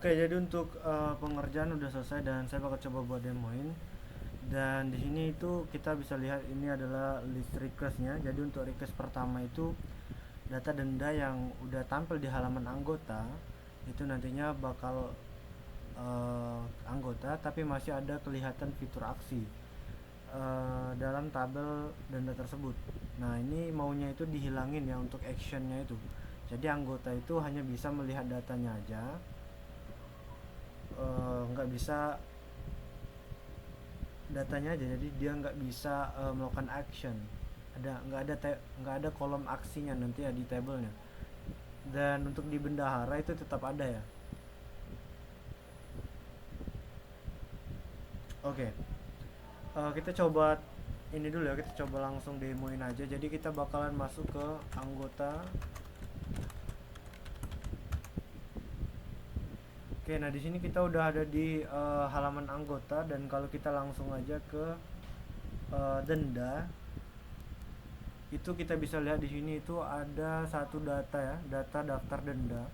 Oke, jadi untuk pengerjaan udah selesai dan saya bakal coba buat demoin. Dan di sini itu kita bisa lihat ini adalah list requestnya. Jadi untuk request pertama itu data denda yang udah tampil di halaman anggota itu nantinya bakal anggota, tapi masih ada kelihatan fitur aksi dalam tabel denda tersebut. Nah, ini maunya itu dihilangin ya untuk actionnya itu. Jadi anggota itu hanya bisa melihat datanya aja, nggak bisa datanya aja, jadi dia nggak bisa melakukan action. Nggak ada kolom aksinya nanti ya di tabelnya. Dan untuk di bendahara itu tetap ada ya. Oke, kita coba ini dulu ya, kita coba langsung demoin aja. Jadi kita bakalan masuk ke anggota. Oke, nah di sini kita udah ada di halaman anggota, dan kalau kita langsung aja ke denda, itu kita bisa lihat di sini itu ada satu data ya, data daftar denda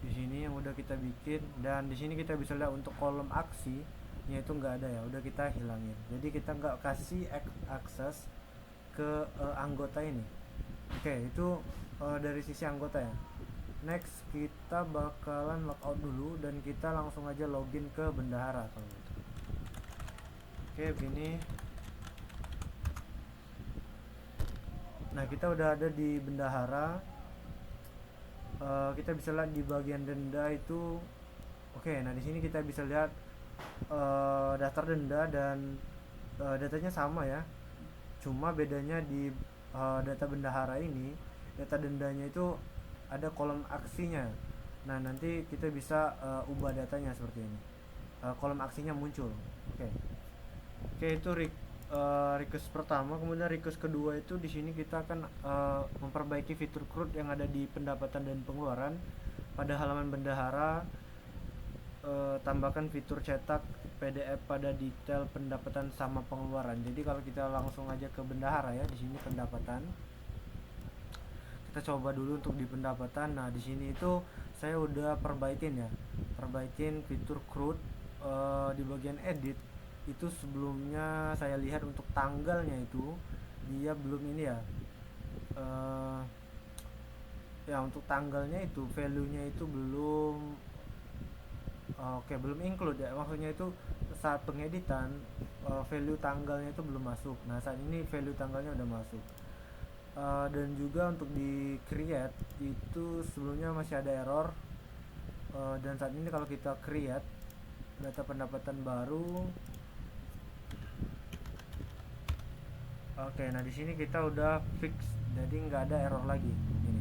di sini yang udah kita bikin. Dan di sini kita bisa lihat untuk kolom aksi itu nggak ada ya, udah kita hilangin. Jadi kita nggak kasih akses ke anggota ini. Oke, itu dari sisi anggota ya. Next, kita bakalan logout dulu dan kita langsung aja login ke bendahara kalau gitu. Oke, begini. Nah, kita udah ada di bendahara. Kita bisa lihat di bagian denda itu. Oke, nah di sini kita bisa lihat daftar denda, dan datanya sama ya. Cuma bedanya di data bendahara ini, data dendanya itu ada kolom aksinya. Nah, nanti kita bisa ubah datanya seperti ini. Kolom aksinya muncul. Oke. Oke, itu request pertama. Kemudian request kedua itu di sini kita akan memperbaiki fitur CRUD yang ada di pendapatan dan pengeluaran pada halaman bendahara. Tambahkan fitur cetak PDF pada detail pendapatan sama pengeluaran. Jadi kalau kita langsung aja ke bendahara ya, di sini pendapatan. Kita coba dulu untuk di pendapatan. Nah, di sini itu saya udah perbaikin ya. Perbaikin fitur CRUD di bagian edit. Itu sebelumnya saya lihat untuk tanggalnya itu dia belum ini ya. Ya untuk tanggalnya itu value-nya itu belum. Oke, belum include ya. Maksudnya itu saat pengeditan value tanggalnya itu belum masuk. Nah, saat ini value tanggalnya udah masuk. Dan juga untuk di create itu sebelumnya masih ada error. Dan saat ini kalau kita create data pendapatan baru. Oke, nah di sini kita udah fix, jadi nggak ada error lagi ini.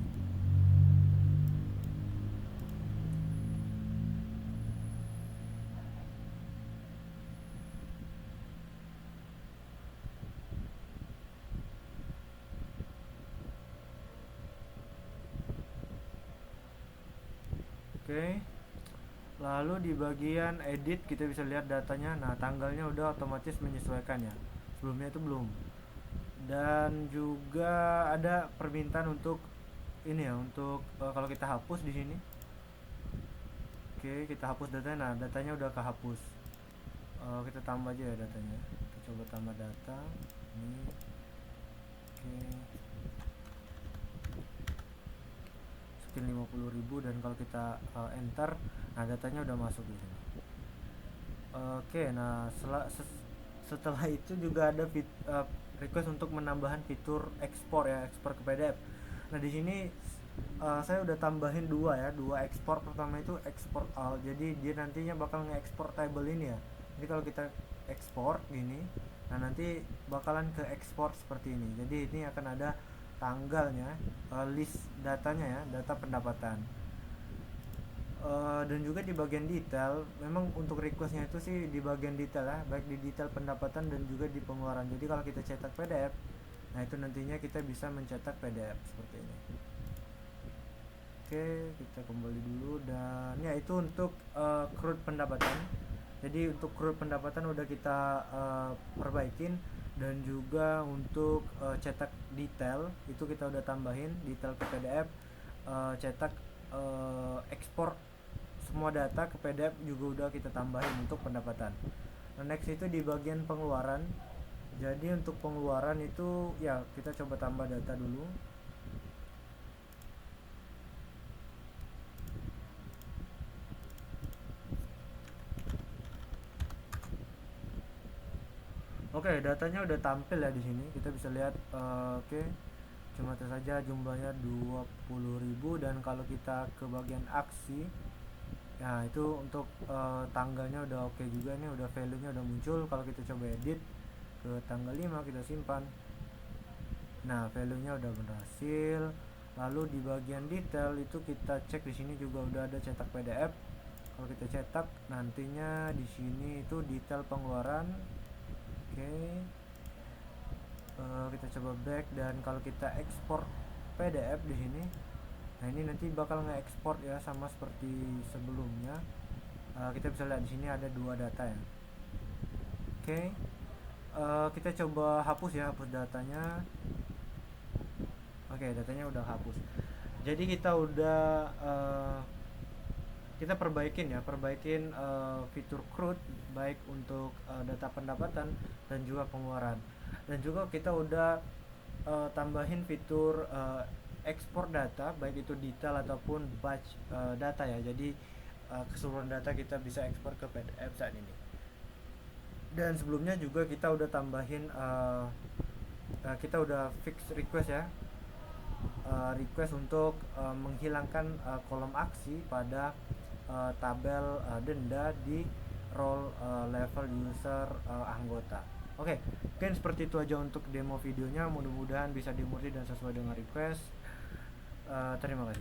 Oke, lalu di bagian edit kita bisa lihat datanya. Nah, tanggalnya udah otomatis menyesuaikan ya, sebelumnya itu belum. Dan juga ada permintaan untuk ini ya, untuk kalau kita hapus di sini. Oke, kita hapus datanya. Nah, datanya udah kehapus. Kita tambah aja ya datanya. Kita coba tambah data ini. Oke, sekian 50.000, dan kalau kita enter, nah datanya udah masuk di sini. Oke, nah setelah itu juga ada request untuk menambahkan fitur ekspor ya, ekspor ke PDF. Nah, di sini saya udah tambahin dua ekspor. Pertama itu ekspor all, jadi dia nantinya bakal nge-ekspor table ini ya. Jadi kalau kita ekspor gini, nah nanti bakalan ke ekspor seperti ini. Jadi ini akan ada tanggalnya, list datanya ya, data pendapatan. Dan juga di bagian detail, memang untuk requestnya itu sih di bagian detail ya, baik di detail pendapatan dan juga di pengeluaran. Jadi kalau kita cetak PDF, nah itu nantinya kita bisa mencetak PDF seperti ini. Oke, kita kembali dulu. Dan ya, itu untuk CRUD pendapatan. Jadi untuk CRUD pendapatan udah kita perbaikin. Dan juga untuk cetak detail itu kita udah tambahin detail ke PDF, cetak ekspor semua data ke PDF juga udah kita tambahin untuk pendapatan. Nah, next itu di bagian pengeluaran. Jadi untuk pengeluaran itu ya kita coba tambah data dulu. Oke, datanya udah tampil ya di sini. Kita bisa lihat oke. Cuma saja jumlahnya 20.000, dan kalau kita ke bagian aksi, ya itu untuk tanggalnya udah oke juga nih, udah value-nya udah muncul. Kalau kita coba edit ke tanggal 5, kita simpan. Nah, value-nya udah berhasil. Lalu di bagian detail itu kita cek, di sini juga udah ada cetak PDF. Kalau kita cetak, nantinya di sini itu detail pengeluaran. Oke. Kita coba back, dan kalau kita ekspor PDF di sini, nah ini nanti bakal nge-export ya sama seperti sebelumnya. Kita bisa lihat di sini ada dua data ya. Oke. Kita coba hapus ya, hapus datanya. Oke, datanya udah hapus. Jadi kita udah kita perbaikin fitur CRUD baik untuk data pendapatan dan juga pengeluaran. Dan juga kita udah tambahin fitur ekspor data, baik itu detail ataupun batch data ya. Jadi keseluruhan data kita bisa ekspor ke PDF saat ini. Dan sebelumnya juga kita udah tambahin kita udah fix request ya, request untuk menghilangkan kolom aksi pada tabel denda di role level user anggota. Oke, mungkin seperti itu aja untuk demo videonya. Mudah-mudahan bisa dimengerti dan sesuai dengan request. Terima kasih.